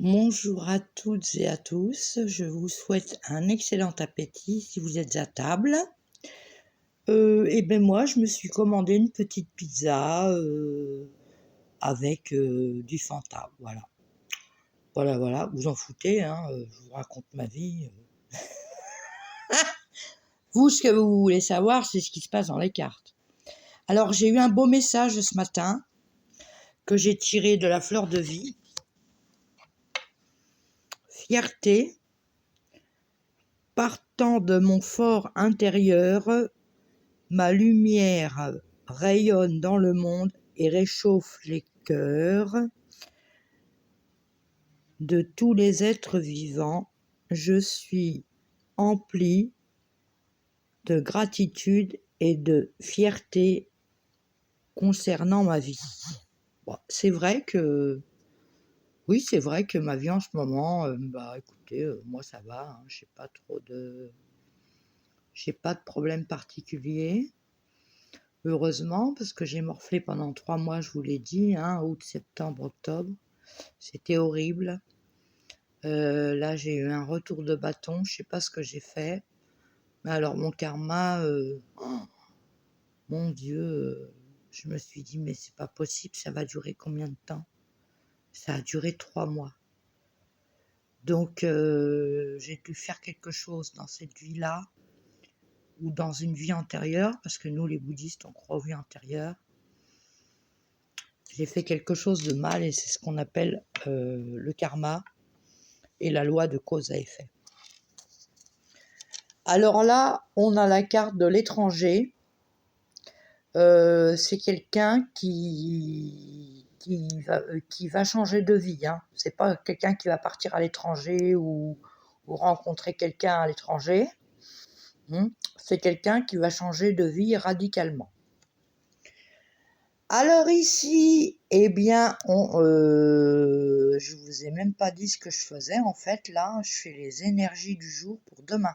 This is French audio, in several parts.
Bonjour à toutes et à tous, je vous souhaite un excellent appétit si vous êtes à table. Et ben moi, je me suis commandé une petite pizza avec du Fanta, voilà. Voilà, vous en foutez, hein, je vous raconte ma vie. Vous, ce que vous voulez savoir, c'est ce qui se passe dans les cartes. Alors, j'ai eu un beau message ce matin que j'ai tiré de la fleur de vie. Fierté, partant de mon fort intérieur, ma lumière rayonne dans le monde et réchauffe les cœurs de tous les êtres vivants. Je suis empli de gratitude et de fierté concernant ma vie. Bon, c'est vrai que ma vie en ce moment, écoutez, moi ça va, hein, j'ai pas de problème particulier. Heureusement, parce que j'ai morflé pendant 3 mois, je vous l'ai dit, hein, août, septembre, octobre. C'était horrible. Là, j'ai eu un retour de bâton, je sais pas ce que j'ai fait. Mais alors, mon karma, mon Dieu, je me suis dit, mais c'est pas possible, ça va durer combien de temps? Ça a duré 3 mois. Donc, j'ai dû faire quelque chose dans cette vie-là, ou dans une vie antérieure, parce que nous, les bouddhistes, on croit aux vies antérieures. J'ai fait quelque chose de mal, et c'est ce qu'on appelle le karma et la loi de cause à effet. Alors là, on a la carte de l'étranger. C'est quelqu'un qui va changer de vie. Hein. C'est pas quelqu'un qui va partir à l'étranger ou rencontrer quelqu'un à l'étranger. C'est quelqu'un qui va changer de vie radicalement. Alors ici, eh bien, je vous ai même pas dit ce que je faisais. En fait, là, je fais les énergies du jour pour demain.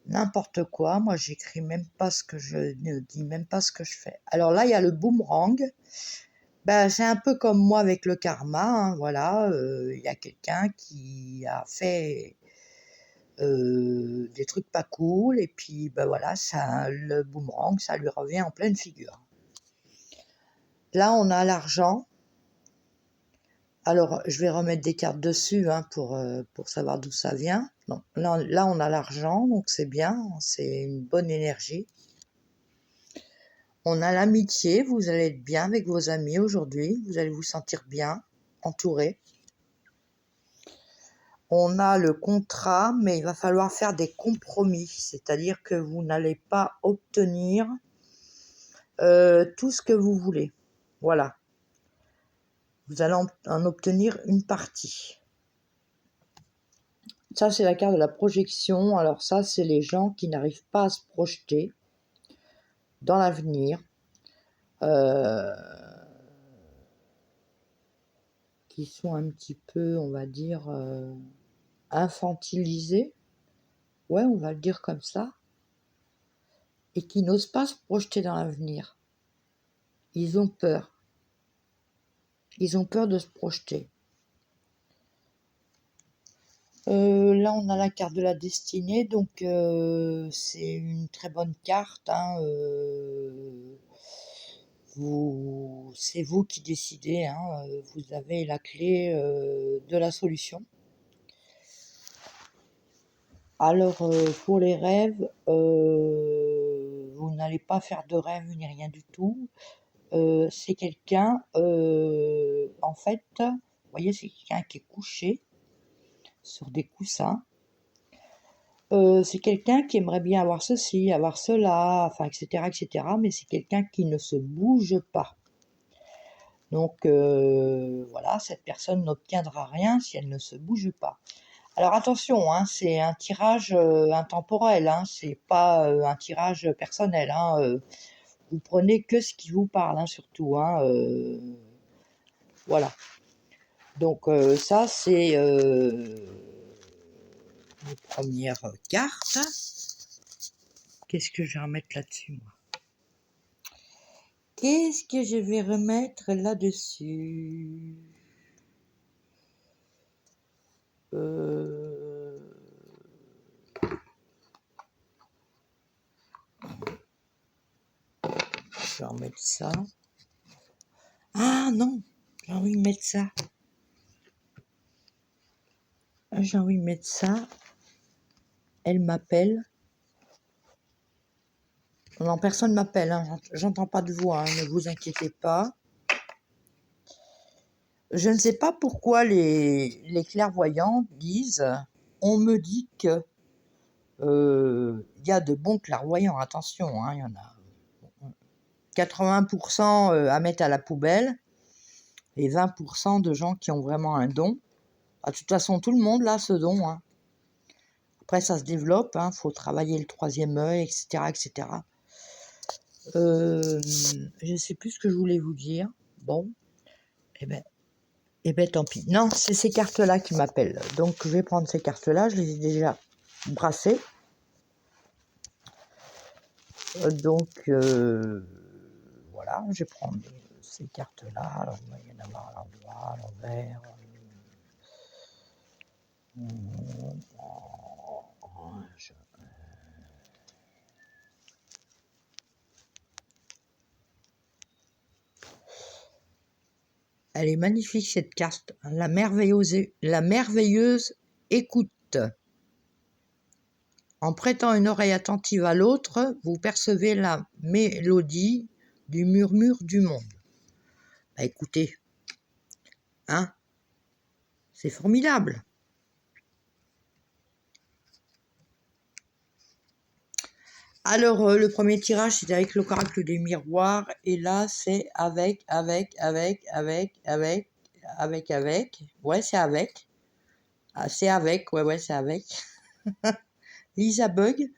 N'importe quoi, moi j'écris même pas ce que je ne dis même pas ce que je fais. Alors là, il y a le boomerang. C'est un peu comme moi avec le karma, hein, voilà. Il y a quelqu'un qui a fait des trucs pas cool, et puis voilà, ça, le boomerang, ça lui revient en pleine figure. Là, on a l'argent. Alors, je vais remettre des cartes dessus hein, pour savoir d'où ça vient. Non, là, on a l'argent, donc c'est bien, c'est une bonne énergie. On a l'amitié, vous allez être bien avec vos amis aujourd'hui, vous allez vous sentir bien, entouré. On a le contrat, mais il va falloir faire des compromis, c'est-à-dire que vous n'allez pas obtenir tout ce que vous voulez. Voilà. Vous allez en obtenir une partie. Ça, c'est la carte de la projection. Alors ça, c'est les gens qui n'arrivent pas à se projeter dans l'avenir. Qui sont un petit peu, on va dire, infantilisés. Ouais, on va le dire comme ça. Et qui n'osent pas se projeter dans l'avenir. Ils ont peur. Ils ont peur de se projeter. Là, on a la carte de la destinée, donc c'est une très bonne carte. Hein, c'est vous qui décidez. Hein, vous avez la clé de la solution. Alors, pour les rêves, vous n'allez pas faire de rêve ni rien du tout. C'est quelqu'un, en fait, vous voyez, c'est quelqu'un qui est couché sur des coussins. C'est quelqu'un qui aimerait bien avoir ceci, avoir cela, enfin, etc., mais c'est quelqu'un qui ne se bouge pas. Donc, voilà, cette personne n'obtiendra rien si elle ne se bouge pas. Alors attention, hein, c'est un tirage intemporel, hein, c'est pas un tirage personnel. Hein, vous prenez que ce qui vous parle, hein, surtout. Hein, voilà. Donc ça, c'est les premières cartes. Qu'est-ce que je vais remettre là-dessus, moi? Qu'est-ce que je vais remettre là-dessus? Je vais remettre ça. Ah non, j'ai envie de mettre ça. J'ai envie de mettre ça. Elle m'appelle. Non, personne m'appelle, hein. J'entends pas de voix, hein, ne vous inquiétez pas. Je ne sais pas pourquoi les clairvoyants disent « on me dit que ». Y a de bons clairvoyants, attention, hein, il y en a 80% à mettre à la poubelle et 20% de gens qui ont vraiment un don. De toute façon, tout le monde a ce don. Hein. Après, ça se développe, faut travailler le troisième œil, etc. etc. Je ne sais plus ce que je voulais vous dire. Bon, eh ben tant pis. Non, c'est ces cartes-là qui m'appellent. Donc, je vais prendre ces cartes-là. Je les ai déjà brassées. Donc, voilà, je vais prendre ces cartes-là. Alors, il va y en avoir à l'endroit, à l'envers. Elle est magnifique cette carte. La merveilleuse écoute. En prêtant une oreille attentive à l'autre, vous percevez la mélodie du murmure du monde. Bah écoutez, hein, c'est formidable. Alors, le premier tirage, c'est avec l'oracle des miroirs, et là, c'est avec. Ouais, c'est avec. Ah, c'est avec, ouais, c'est avec. Lisa Bug.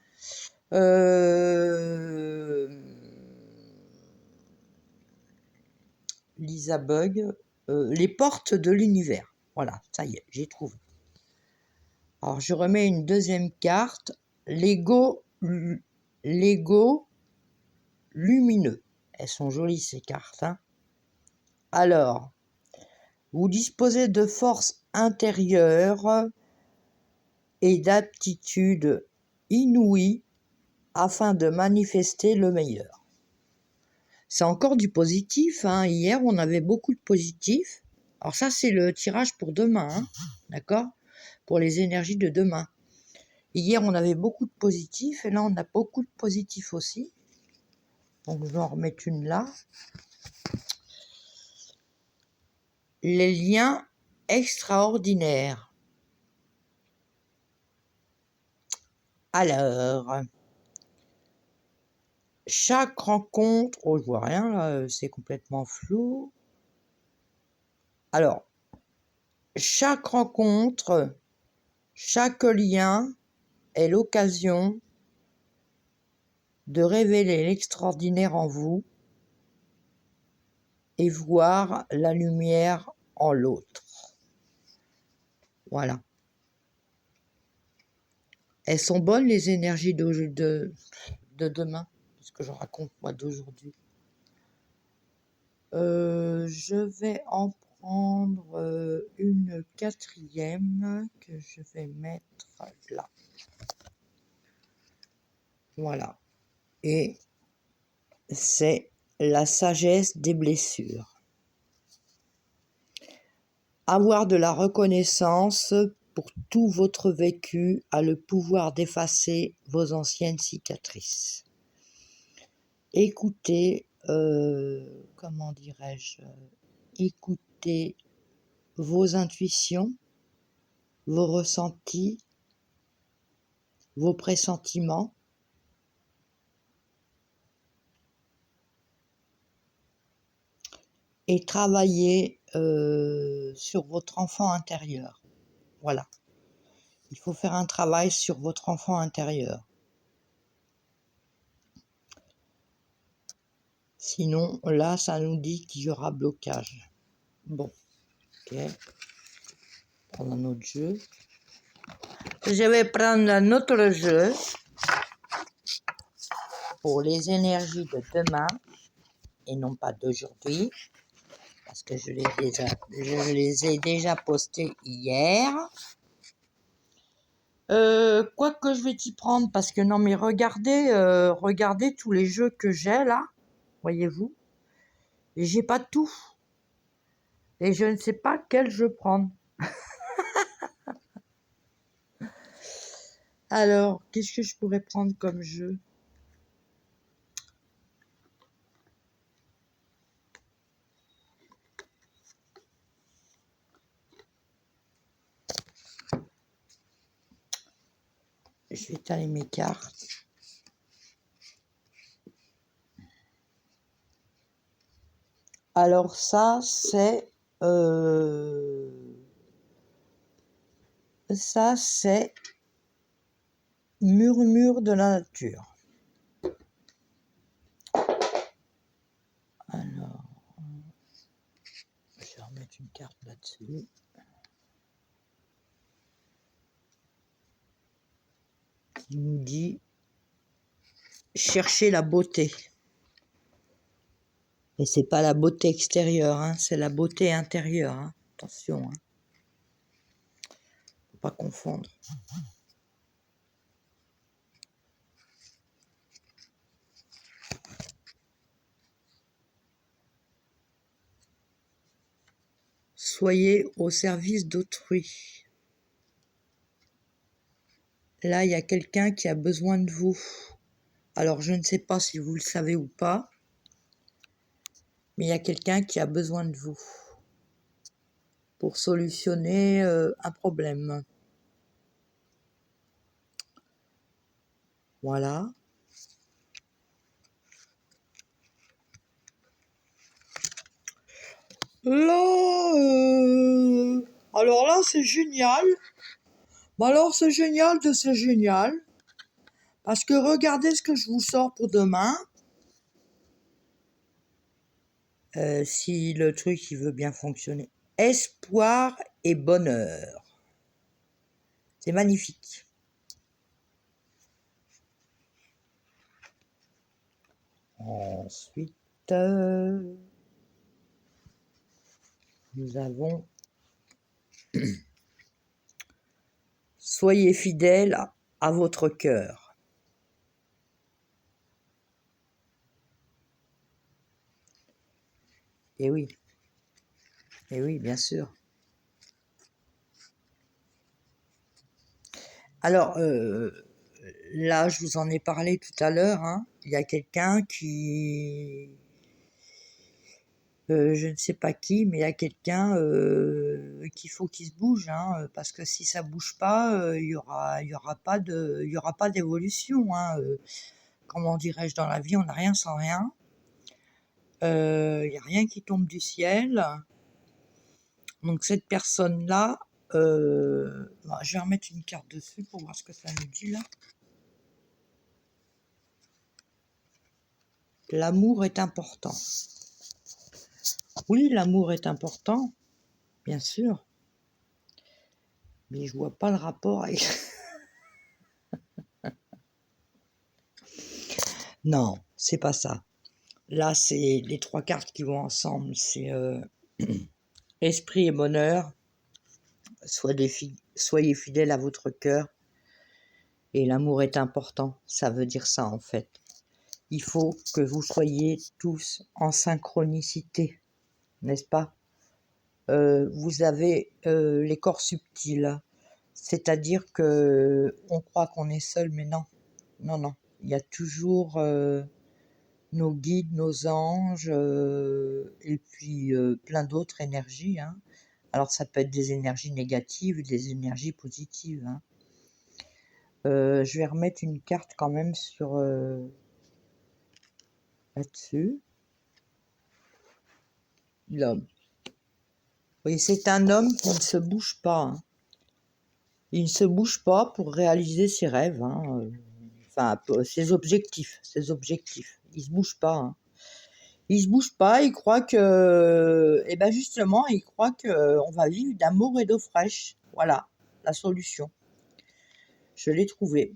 Lisa Bug. Les portes de l'univers. Voilà, ça y est, j'ai trouvé. Alors, je remets une deuxième carte. L'ego lumineux. Elles sont jolies, ces cartes. Hein. Alors, vous disposez de force intérieure et d'aptitude inouïe afin de manifester le meilleur. C'est encore du positif. Hein. Hier, on avait beaucoup de positif. Alors ça, c'est le tirage pour demain. Hein. D'accord ? Pour les énergies de demain. Hier, on avait beaucoup de positif. Et là, on a beaucoup de positif aussi. Donc, je vais en remettre une là. Les liens extraordinaires. Alors, chaque rencontre... Oh, je vois rien là, c'est complètement flou. Alors, chaque rencontre, chaque lien est l'occasion de révéler l'extraordinaire en vous et voir la lumière en l'autre. Voilà. Elles sont bonnes les énergies de demain, ce que je raconte moi d'aujourd'hui. Je vais en prendre une quatrième que je vais mettre là. Voilà. Et c'est la sagesse des blessures. Avoir de la reconnaissance pour tout votre vécu a le pouvoir d'effacer vos anciennes cicatrices. Écoutez, comment dirais-je, écoutez vos intuitions, vos ressentis, vos pressentiments. Et travaillez sur votre enfant intérieur. Voilà. Il faut faire un travail sur votre enfant intérieur. Sinon, là, ça nous dit qu'il y aura blocage. Bon, ok. Prendre un autre jeu. Je vais prendre un autre jeu pour les énergies de demain et non pas d'aujourd'hui, parce que je les ai déjà postés hier. Quoi que je vais t'y prendre, parce que non, mais regardez tous les jeux que j'ai là, voyez-vous, et j'ai pas tout, et je ne sais pas quel jeu prendre. Alors, qu'est-ce que je pourrais prendre comme jeu? Je vais étaler mes cartes. Alors ça, c'est Murmure de la nature. Alors, je vais remettre une carte là-dessus. Qui nous dit chercher la beauté. Et c'est pas la beauté extérieure, hein, c'est la beauté intérieure. Hein. Attention, hein. Faut pas confondre. Soyez au service d'autrui. Là, il y a quelqu'un qui a besoin de vous. Alors, je ne sais pas si vous le savez ou pas, mais il y a quelqu'un qui a besoin de vous pour solutionner un problème. Voilà. Là, alors là, c'est génial. Alors, c'est génial de c'est génial. Parce que regardez ce que je vous sors pour demain. Si le truc, il veut bien fonctionner. Espoir et bonheur. C'est magnifique. Ensuite, nous avons soyez fidèles à votre cœur. Et oui, bien sûr. Alors, là, je vous en ai parlé tout à l'heure. Hein. Il y a quelqu'un qui... je ne sais pas qui, mais il y a quelqu'un qu'il faut qu'il se bouge, hein, parce que si ça bouge pas, il y aura pas d'évolution. Hein, comment dirais-je, dans la vie, on n'a rien sans rien. Il n'y a rien qui tombe du ciel. Donc cette personne-là, je vais remettre une carte dessus pour voir ce que ça nous dit là. L'amour est important. Oui, l'amour est important, bien sûr. Mais je vois pas le rapport avec... Non, c'est pas ça. Là, c'est les trois cartes qui vont ensemble. C'est esprit et bonheur. Soyez fidèles à votre cœur. Et l'amour est important. Ça veut dire ça, en fait. Il faut que vous soyez tous en synchronicité, n'est-ce pas? Vous avez les corps subtils. C'est-à-dire que on croit qu'on est seul, mais non. Non. Il y a toujours... nos guides, nos anges, et puis plein d'autres énergies. Hein. Alors ça peut être des énergies négatives, des énergies positives. Hein. Je vais remettre une carte quand même sur là-dessus. L'homme. Oui, c'est un homme qui ne se bouge pas. Hein. Il ne se bouge pas pour réaliser ses rêves. Hein. Enfin, ses objectifs. Il se bouge pas. Hein. Il se bouge pas, il croit que, et ben justement, il croit que on va vivre d'amour et d'eau fraîche. Voilà, la solution. Je l'ai trouvée.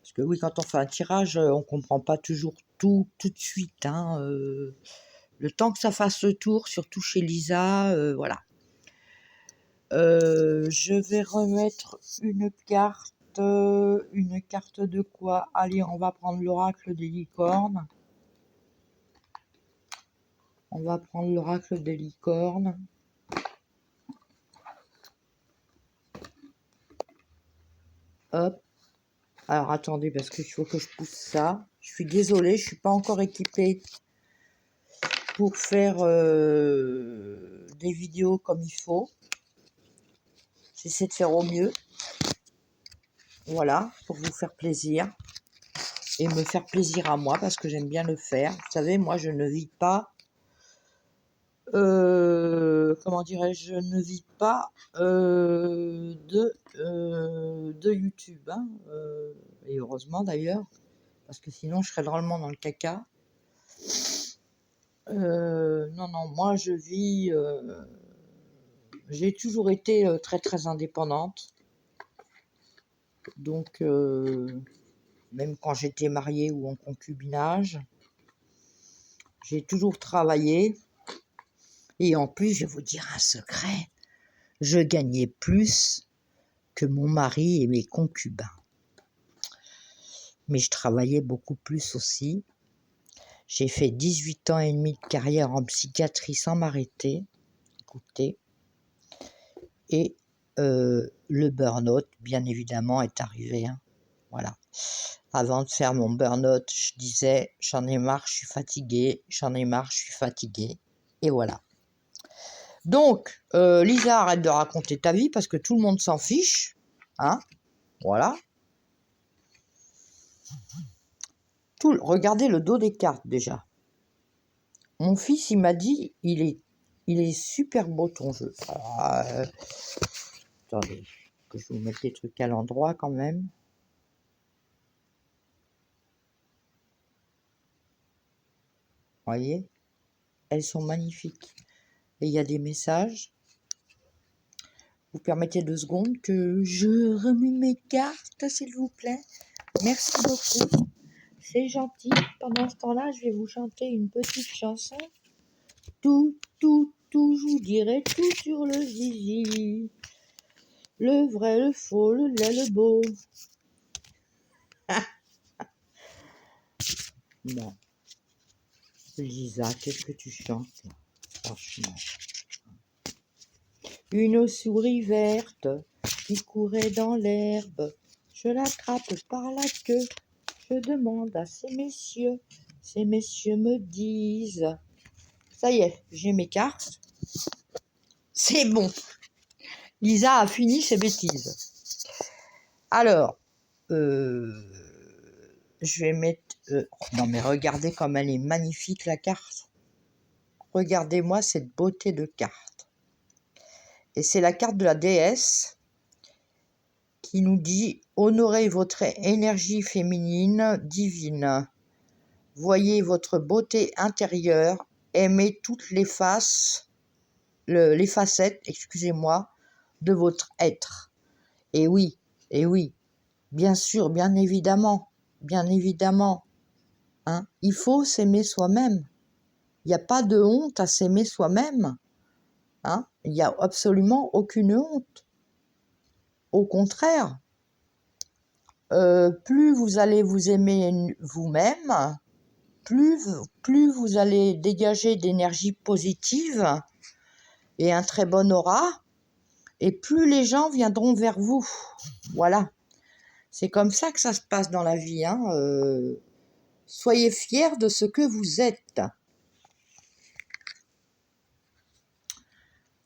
Parce que oui, quand on fait un tirage, on comprend pas toujours tout de suite. Hein, le temps que ça fasse le tour, surtout chez Lisa, voilà. Je vais remettre une carte Une carte de quoi? Allez, on va prendre l'oracle des licornes. On va prendre l'oracle des licornes. Hop. Alors attendez, parce qu'il faut que je pousse ça. Je suis désolée, je suis pas encore équipée pour faire des vidéos comme il faut. J'essaie de faire au mieux. Voilà, pour vous faire plaisir. Et me faire plaisir à moi, parce que j'aime bien le faire. Vous savez, moi, je ne vis pas... comment dirais-je? Je ne vis pas de YouTube. Hein, et heureusement, d'ailleurs. Parce que sinon, je serais drôlement dans le caca. Non, non, moi, je vis... j'ai toujours été très, très indépendante. Donc... même quand j'étais mariée ou en concubinage, j'ai toujours travaillé. Et en plus, je vais vous dire un secret, je gagnais plus que mon mari et mes concubins. Mais je travaillais beaucoup plus aussi. J'ai fait 18 ans et demi de carrière en psychiatrie sans m'arrêter. Écoutez. Et le burn-out, bien évidemment, est arrivé. Hein. Voilà. Avant de faire mon burn-out, je disais, j'en ai marre, je suis fatiguée, j'en ai marre, je suis fatiguée. Et voilà. Donc, Lisa, arrête de raconter ta vie parce que tout le monde s'en fiche. Hein? Voilà. Regardez le dos des cartes déjà. Mon fils, il m'a dit, il est super beau ton jeu. Alors, attendez, que je vous mette les trucs à l'endroit quand même. Voyez, elles sont magnifiques. Et il y a des messages. Vous permettez 2 secondes que je remue mes cartes, s'il vous plaît. Merci beaucoup. C'est gentil. Pendant ce temps-là, je vais vous chanter une petite chanson. Tout, je vous dirai tout sur le zizi. Le vrai, le faux, le laid, le beau. Bon. Lisa, qu'est-ce que tu chantes là? Franchement. Une souris verte qui courait dans l'herbe. Je l'attrape par la queue. Je demande à ces messieurs me disent. Ça y est, j'ai mes cartes. C'est bon. Lisa a fini ses bêtises. Alors, je vais mettre... non mais regardez comme elle est magnifique la carte. Regardez-moi cette beauté de carte. Et c'est la carte de la déesse qui nous dit « Honorez votre énergie féminine divine. Voyez votre beauté intérieure. Aimez toutes les les facettes, excusez-moi, de votre être. » Et oui, bien sûr, bien évidemment. Hein, il faut s'aimer soi-même. Il n'y a pas de honte à s'aimer soi-même. Hein, il n'y a absolument aucune honte. Au contraire, plus vous allez vous aimer vous-même, plus vous allez dégager d'énergie positive et un très bon aura, et plus les gens viendront vers vous. Voilà. C'est comme ça que ça se passe dans la vie. Hein. Soyez fiers de ce que vous êtes.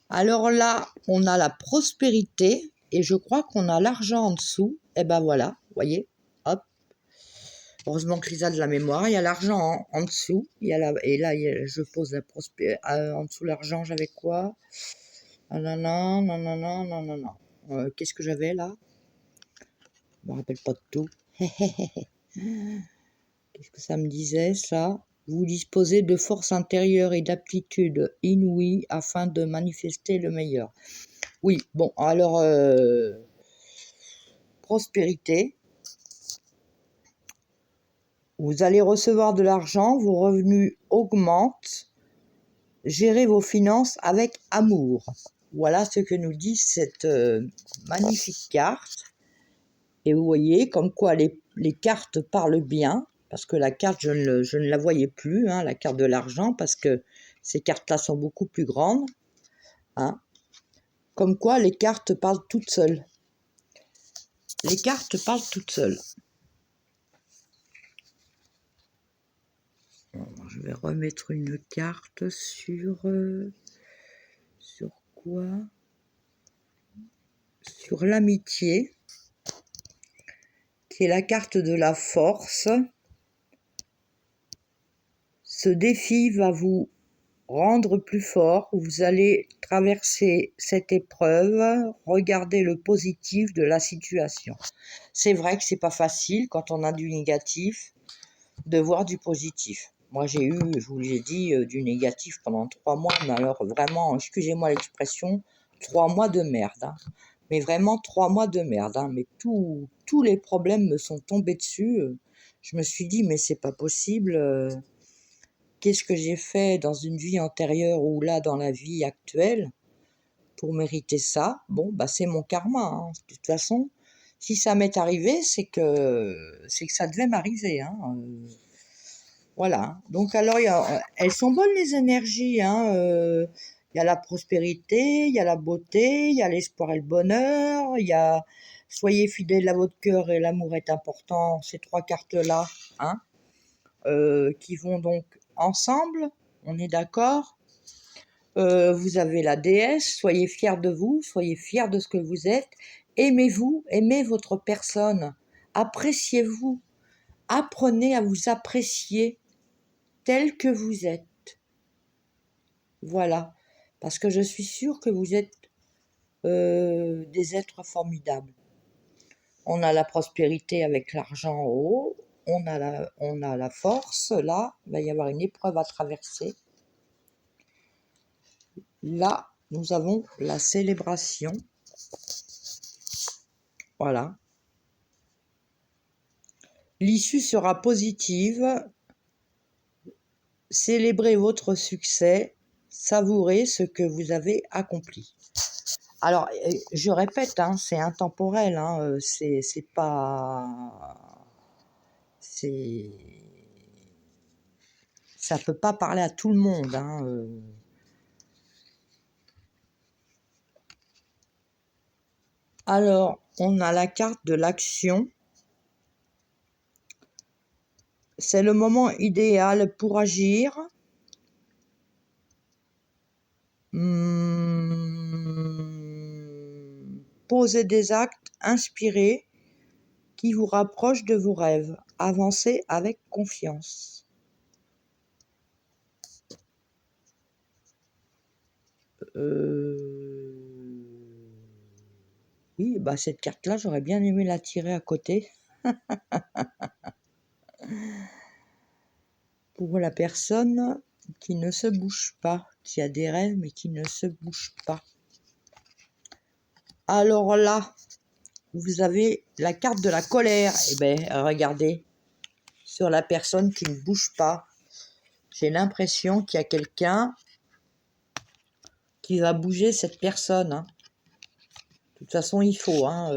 Alors là, on a la prospérité et je crois qu'on a l'argent en dessous. Et ben voilà, voyez, hop. Heureusement que Lisa a de la mémoire. Il y a l'argent en dessous. Et là, je pose la prospérité. En dessous l'argent, j'avais quoi? Non. Qu'est-ce que j'avais là? Je me rappelle pas de tout. Qu'est-ce que ça me disait, ça? Vous disposez de force intérieure et d'aptitudes inouïes afin de manifester le meilleur. Oui, bon, alors, prospérité. Vous allez recevoir de l'argent, vos revenus augmentent. Gérez vos finances avec amour. Voilà ce que nous dit cette magnifique carte. Et vous voyez comme quoi les cartes parlent bien, parce que la carte, je ne la voyais plus, hein, la carte de l'argent, parce que ces cartes-là sont beaucoup plus grandes. Hein. Comme quoi les cartes parlent toutes seules. Les cartes parlent toutes seules. Je vais remettre une carte sur quoi? Sur l'amitié, qui est la carte de la force. Ce défi va vous rendre plus fort, vous allez traverser cette épreuve, regarder le positif de la situation. C'est vrai que c'est pas facile quand on a du négatif de voir du positif. Moi j'ai eu, je vous l'ai dit, du négatif pendant 3 mois, mais alors vraiment, excusez-moi l'expression, 3 mois de merde. Hein. Mais vraiment 3 mois de merde. Hein. Mais tous les problèmes me sont tombés dessus. Je me suis dit, mais c'est pas possible. Qu'est-ce que j'ai fait dans une vie antérieure ou là dans la vie actuelle pour mériter ça? Bon, bah c'est mon karma. Hein. De toute façon, si ça m'est arrivé, c'est que ça devait m'arriver. Hein. Voilà. Donc alors, elles sont bonnes les énergies. Hein. Il y a la prospérité, il y a la beauté, il y a l'espoir et le bonheur, il y a soyez fidèles à votre cœur et l'amour est important. Ces 3 cartes-là, hein, qui vont donc ensemble. On est d'accord? Vous avez la déesse. Soyez fiers de vous, soyez fiers de ce que vous êtes. Aimez-vous, aimez votre personne. Appréciez-vous. Apprenez à vous apprécier tel que vous êtes. Voilà. Parce que je suis sûre que vous êtes des êtres formidables. On a la prospérité avec l'argent en haut. On a la force. Là, il va y avoir une épreuve à traverser. Là, nous avons la célébration. Voilà. L'issue sera positive. Célébrez votre succès. Savourez ce que vous avez accompli. Alors, je répète, hein, c'est intemporel. Hein, c'est pas... Ça peut pas parler à tout le monde. Hein, Alors, on a la carte de l'action. C'est le moment idéal pour agir. Posez des actes inspirés qui vous rapprochent de vos rêves. Avancez avec confiance. Oui, bah cette carte-là, j'aurais bien aimé la tirer à côté. Pour la personne qui ne se bouge pas, qui a des rêves mais qui ne se bouge pas. Alors là, vous avez la carte de la colère. Eh bien, regardez, sur la personne qui ne bouge pas, j'ai l'impression qu'il y a quelqu'un qui va bouger cette personne. Hein. De toute façon, il faut, hein,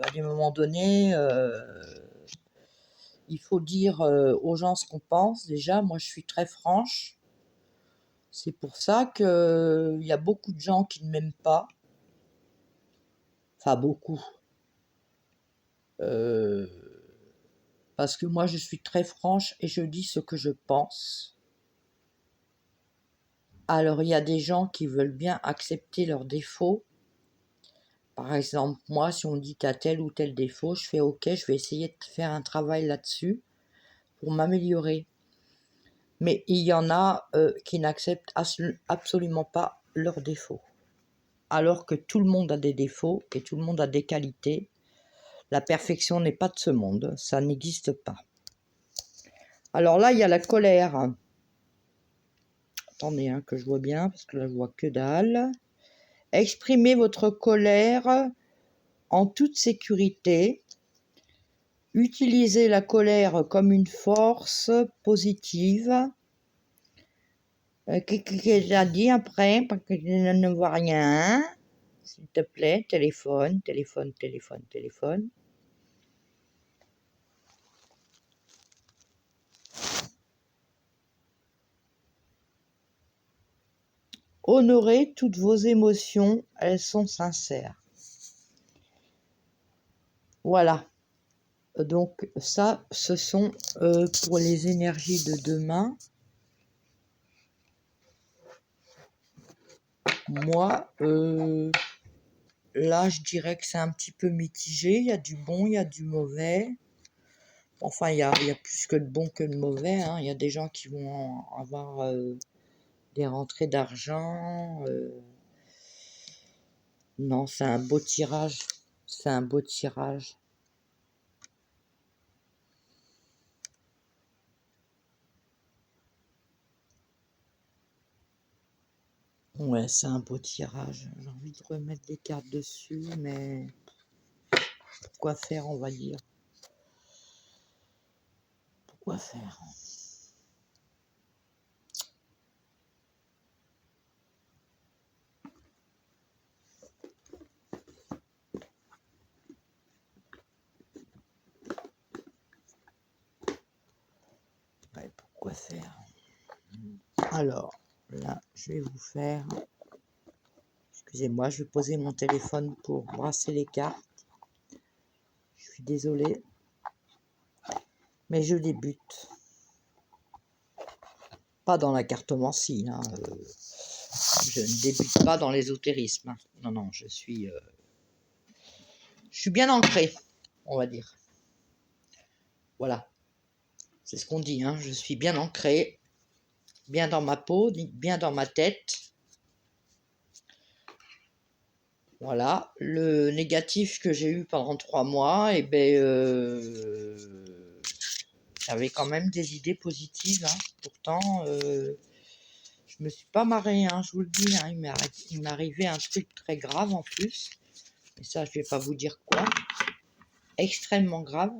à des moments donnés, il faut dire aux gens ce qu'on pense. Déjà, moi, je suis très franche. C'est pour ça qu'il y a beaucoup de gens qui ne m'aiment pas. Enfin, beaucoup. Parce que moi, je suis très franche et je dis ce que je pense. Alors, il y a des gens qui veulent bien accepter leurs défauts. Par exemple, moi, si on dit t'as tel ou tel défaut, je fais OK, je vais essayer de faire un travail là-dessus pour m'améliorer. Mais il y en a qui n'acceptent absolument pas leurs défauts. Alors que tout le monde a des défauts et tout le monde a des qualités. La perfection n'est pas de ce monde, ça n'existe pas. Alors là, il y a la colère. Attendez, hein, que je vois bien, parce que là, je vois que dalle. Exprimez votre colère en toute sécurité. Utilisez la colère comme une force positive. Qu'est-ce que j'ai dit après? Parce que je ne vois rien. S'il te plaît, téléphone, téléphone, téléphone, téléphone. Honorez toutes vos émotions, elles sont sincères. Voilà. Donc ça, ce sont pour les énergies de demain. Moi, là, je dirais que c'est un petit peu mitigé. Il y a du bon, il y a du mauvais. Enfin, il y a plus que de bon que de mauvais, hein. Il y a des gens qui vont avoir des rentrées d'argent. Non, c'est un beau tirage. C'est un beau tirage. Ouais, c'est un beau tirage. J'ai envie de remettre des cartes dessus, mais quoi faire, on va dire. Pourquoi faire? Ouais, pourquoi faire? Alors, là, je vais vous faire... Excusez-moi, je vais poser mon téléphone pour brasser les cartes. Je suis désolée, mais je débute. Pas dans la cartomancie, hein. Je ne débute pas dans l'ésotérisme, hein. Non, non, je suis bien ancré, on va dire. Voilà, c'est ce qu'on dit, hein. Je suis bien ancré, bien dans ma peau, bien dans ma tête. Voilà, le négatif que j'ai eu pendant 3 mois, eh ben, j'avais quand même des idées positives, hein. Pourtant, je me suis pas marrée, hein, je vous le dis, hein. Il m'est arrivé un truc très grave en plus, et ça, je vais pas vous dire quoi, extrêmement grave.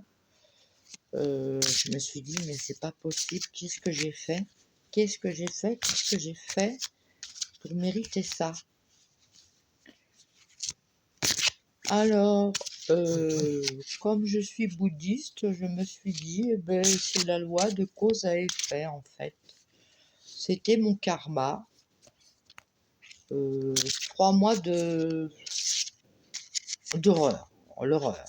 Je me suis dit, mais c'est pas possible, qu'est-ce que j'ai fait? Qu'est-ce que j'ai fait? Qu'est-ce que j'ai fait pour mériter ça? Alors, comme je suis bouddhiste, je me suis dit, eh ben, c'est la loi de cause à effet, en fait. C'était mon karma. 3 mois d'horreur. L'horreur.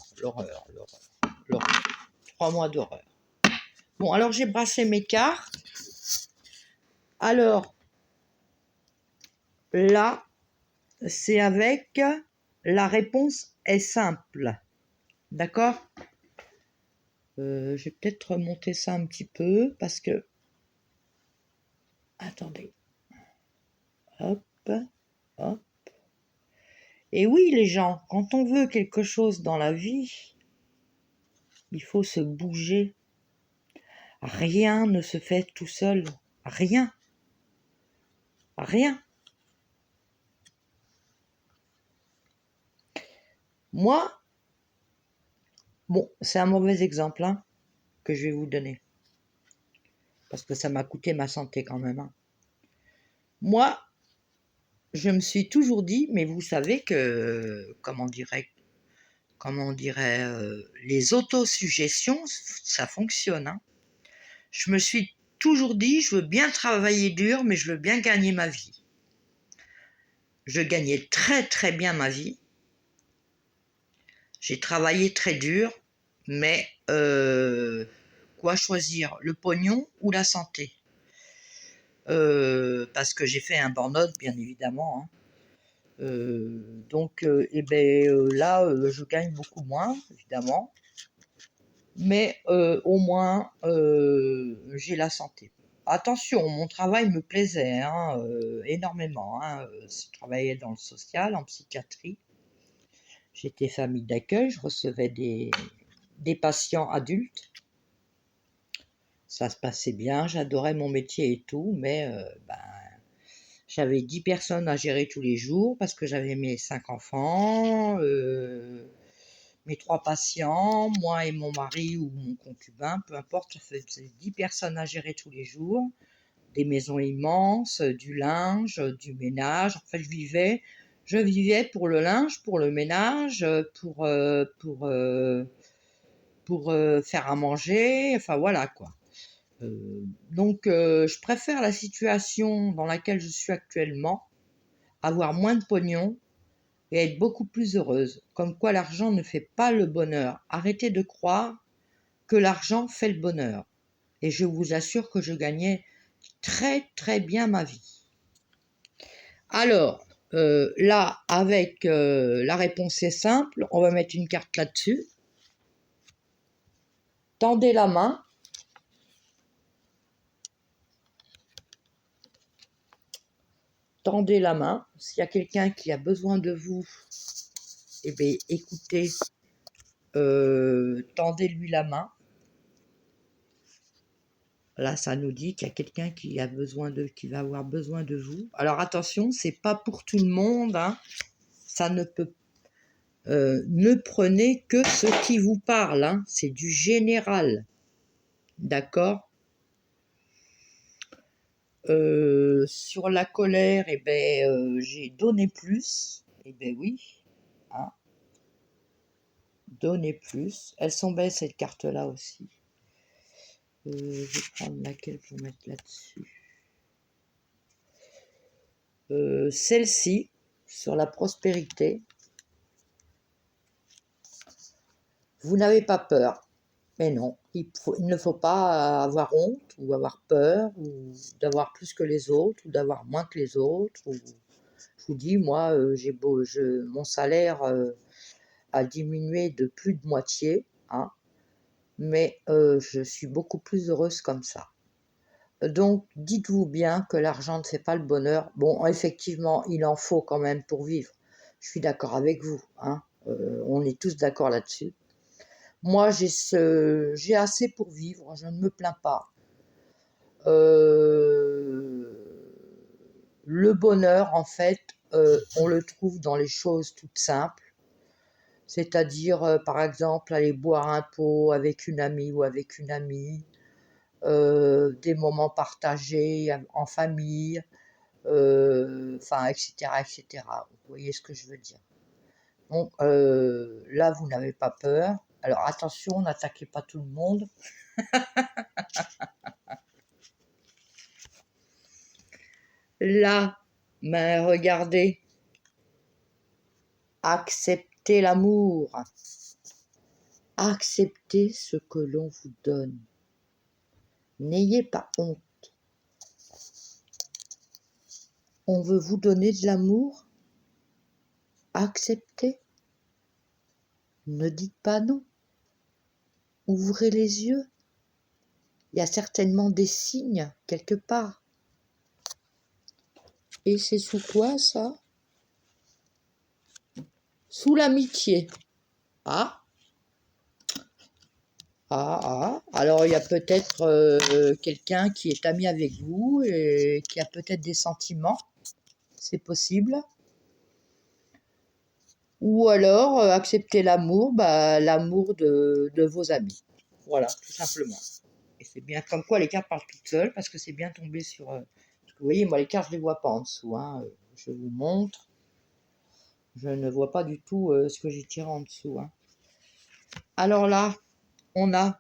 3 mois d'horreur. Bon, alors j'ai brassé mes cartes. Alors, là, c'est avec la réponse est simple. D'accord? Je vais peut-être remonter ça un petit peu parce que... Attendez. Hop, hop. Et oui, les gens, quand on veut quelque chose dans la vie, il faut se bouger. Rien ne se fait tout seul. Rien. Rien. Moi, bon, c'est un mauvais exemple, hein, que je vais vous donner. Parce que ça m'a coûté ma santé quand même, hein. Moi, je me suis toujours dit, mais vous savez que, comment on dirait, les autosuggestions, ça fonctionne, hein. Je me suis toujours dit, je veux bien travailler dur, mais je veux bien gagner ma vie. Je gagnais très très bien ma vie. J'ai travaillé très dur, mais quoi choisir, le pognon ou la santé? Parce que j'ai fait un burn-out, bien évidemment, hein. Donc, là, je gagne beaucoup moins, évidemment, mais au moins, j'ai la santé. Attention, mon travail me plaisait, hein, énormément, hein. Je travaillais dans le social, en psychiatrie. J'étais famille d'accueil, je recevais des patients adultes. Ça se passait bien, j'adorais mon métier et tout, mais j'avais 10 personnes à gérer tous les jours parce que j'avais mes 5 enfants, mes 3 patients, moi et mon mari ou mon concubin, peu importe, ça faisait 10 personnes à gérer tous les jours, des maisons immenses, du linge, du ménage. En fait, je vivais pour le linge, pour le ménage, pour faire à manger, enfin voilà quoi. Donc je préfère la situation dans laquelle je suis actuellement, avoir moins de pognon et être beaucoup plus heureuse. Comme quoi l'argent ne fait pas le bonheur. Arrêtez de croire que l'argent fait le bonheur. Et je vous assure que je gagnais très très bien ma vie. Alors, là, avec la réponse est simple, on va mettre une carte là-dessus. Tendez la main. Tendez la main. S'il y a quelqu'un qui a besoin de vous, eh bien, écoutez, tendez-lui la main. Là, ça nous dit qu'il y a quelqu'un qui va avoir besoin de vous. Alors attention, c'est pas pour tout le monde, hein. Ça ne peut. Ne prenez que ce qui vous parle, hein. C'est du général, d'accord. Sur la colère, eh ben, j'ai donné plus. Eh ben oui, hein. Donner plus. Elles sont belles cette carte-là aussi. Je vais prendre laquelle pour mettre là-dessus. Celle-ci, sur la prospérité. Vous n'avez pas peur. Mais non, il ne faut pas avoir honte ou avoir peur ou d'avoir plus que les autres ou d'avoir moins que les autres. Je vous dis, moi, mon salaire a diminué de plus de moitié, hein, mais je suis beaucoup plus heureuse comme ça. Donc, dites-vous bien que l'argent ne fait pas le bonheur. Bon, effectivement, il en faut quand même pour vivre. Je suis d'accord avec vous, hein. On est tous d'accord là-dessus. Moi, j'ai assez pour vivre, je ne me plains pas. Le bonheur, en fait, on le trouve dans les choses toutes simples. C'est-à-dire, par exemple, aller boire un pot avec une amie ou avec une amie, des moments partagés en famille, etc., etc. Vous voyez ce que je veux dire. Donc là, vous n'avez pas peur. Alors attention, n'attaquez pas tout le monde. Là, mais regardez. Acceptez l'amour. Acceptez ce que l'on vous donne. N'ayez pas honte. On veut vous donner de l'amour. Acceptez. Ne dites pas non. Ouvrez les yeux. Il y a certainement des signes quelque part. Et c'est sous quoi ça? Sous l'amitié. Ah. Alors il y a peut-être quelqu'un qui est ami avec vous et qui a peut-être des sentiments. C'est possible. Ou alors accepter l'amour, l'amour de vos amis. Voilà, tout simplement. Et c'est bien comme quoi les cartes parlent toutes seules, parce que c'est bien tombé sur... parce que vous voyez, moi les cartes, je ne les vois pas en dessous, hein. Je vous montre. Je ne vois pas du tout ce que j'ai tiré en dessous, hein. Alors là, on a...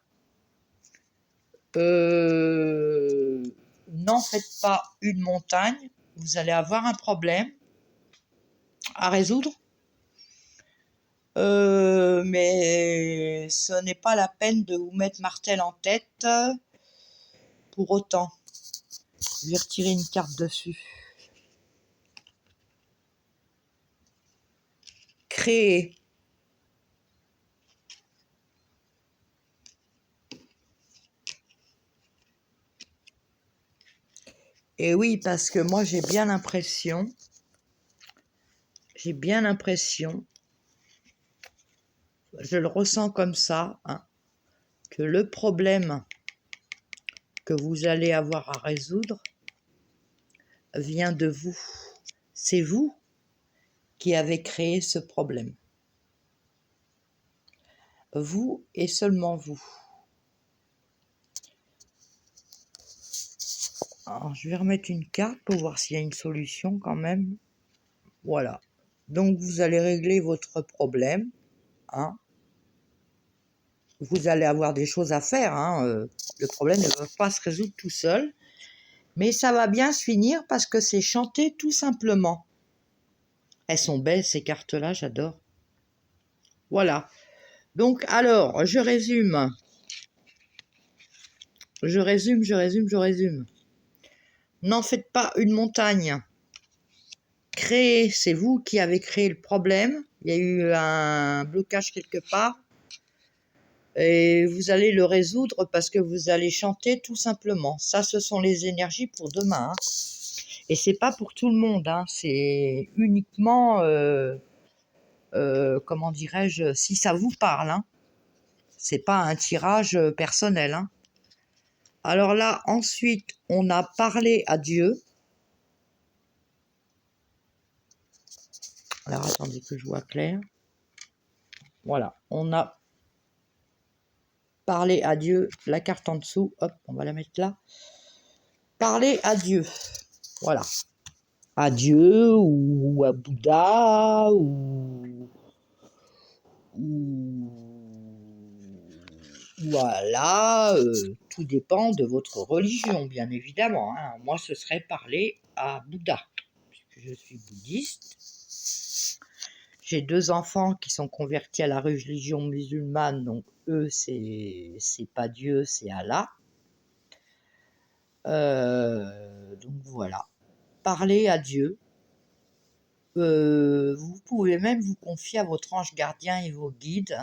n'en faites pas une montagne, vous allez avoir un problème à résoudre. Mais ce n'est pas la peine de vous mettre martel en tête pour autant. Je vais retirer une carte dessus. Créer. Et oui, parce que moi j'ai bien l'impression, je le ressens comme ça, hein, que le problème que vous allez avoir à résoudre vient de vous. C'est vous qui avez créé ce problème. Vous et seulement vous. Alors, je vais remettre une carte pour voir s'il y a une solution quand même. Voilà. Donc, vous allez régler votre problème, hein. Vous allez avoir des choses à faire, hein. Le problème ne va pas se résoudre tout seul. Mais ça va bien se finir parce que c'est chanté tout simplement. Elles sont belles, ces cartes-là, j'adore. Voilà. Donc, alors, je résume. Je résume. N'en faites pas une montagne. Créez, c'est vous qui avez créé le problème. Il y a eu un blocage quelque part. Et vous allez le résoudre parce que vous allez chanter tout simplement. Ça, ce sont les énergies pour demain. Hein. Et c'est pas pour tout le monde. Hein. C'est uniquement, comment dirais-je, si ça vous parle. Hein. C'est pas un tirage personnel. Hein. Alors là, ensuite, on a parlé à Dieu. Alors, attendez que je vois clair. Voilà, on a parlé à Dieu. La carte en dessous, hop, on va la mettre là. Parler à Dieu. Voilà. À Dieu ou à Bouddha ou voilà, tout dépend de votre religion, bien évidemment. Hein. Moi, ce serait parler à Bouddha, puisque je suis bouddhiste. J'ai 2 enfants qui sont convertis à la religion musulmane, donc eux, c'est pas Dieu, c'est Allah. Donc voilà, parlez à Dieu. Vous pouvez même vous confier à votre ange gardien et vos guides,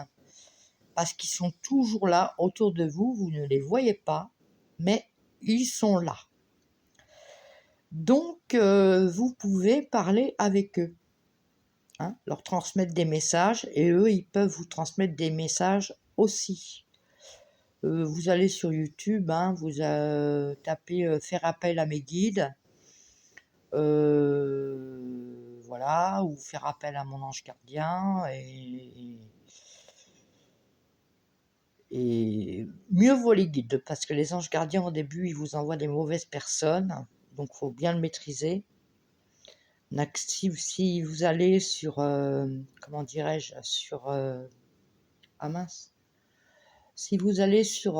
parce qu'ils sont toujours là autour de vous, vous ne les voyez pas, mais ils sont là. Donc, vous pouvez parler avec eux, hein, leur transmettre des messages, et eux, ils peuvent vous transmettre des messages aussi. Vous allez sur YouTube, hein, vous tapez « Faire appel à mes guides », voilà, ou « Faire appel à mon ange gardien », et mieux vaut les guides, parce que les anges gardiens, au début, ils vous envoient des mauvaises personnes, donc il faut bien le maîtriser. Si vous allez sur, comment dirais-je, sur, ah mince, si vous allez sur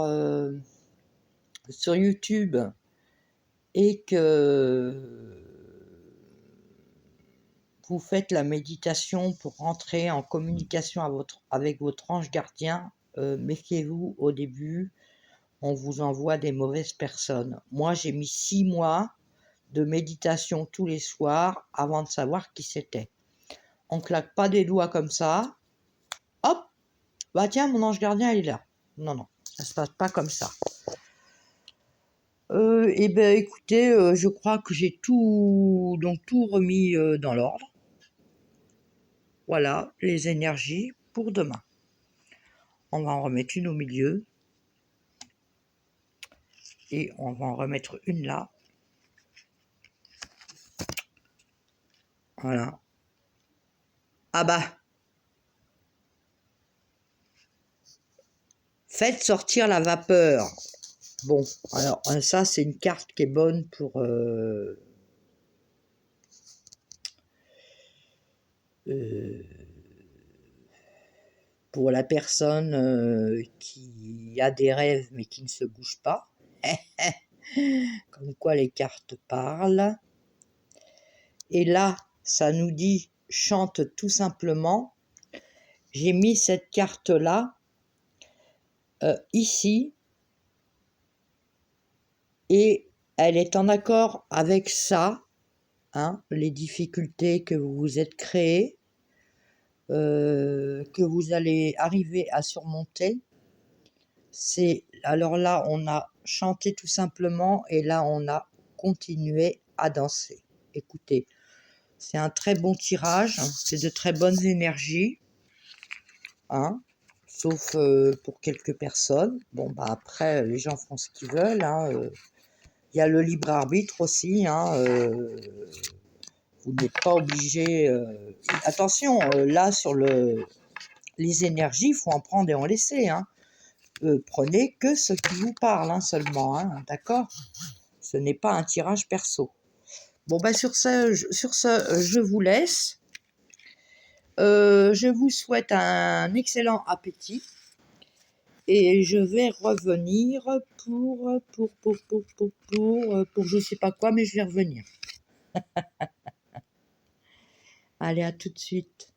YouTube et que vous faites la méditation pour rentrer en communication avec votre ange gardien, méfiez-vous au début, on vous envoie des mauvaises personnes. Moi, j'ai mis 6 mois de méditation tous les soirs avant de savoir qui c'était. On claque pas des doigts comme ça. Hop, bah tiens, mon ange gardien, il est là. Non, non, ça se passe pas comme ça. Eh ben, écoutez, je crois que j'ai tout remis dans l'ordre. Voilà, les énergies pour demain. On va en remettre une au milieu. Et on va en remettre une là. Voilà. Ah bah, faites sortir la vapeur. Bon, alors ça, c'est une carte qui est bonne pour la personne qui a des rêves mais qui ne se bouge pas. Comme quoi les cartes parlent. Et là, ça nous dit « chante tout simplement ». J'ai mis cette carte-là ici. Et elle est en accord avec ça, hein, les difficultés que vous vous êtes créées, que vous allez arriver à surmonter. Alors là, on a chanté tout simplement, et là, on a continué à danser. Écoutez, c'est un très bon tirage, c'est de très bonnes énergies, hein, sauf pour quelques personnes. Bon, bah après, les gens font ce qu'ils veulent, hein, il y a le libre arbitre aussi, hein, vous n'êtes pas obligé. Attention, là sur les énergies, il faut en prendre et en laisser. Hein. Prenez que ce qui vous parle hein, seulement, hein, d'accord? Ce n'est pas un tirage perso. Bon, ben sur ce, je vous laisse. Je vous souhaite un excellent appétit. Et je vais revenir pour je sais pas quoi, mais je vais revenir. Allez, à tout de suite.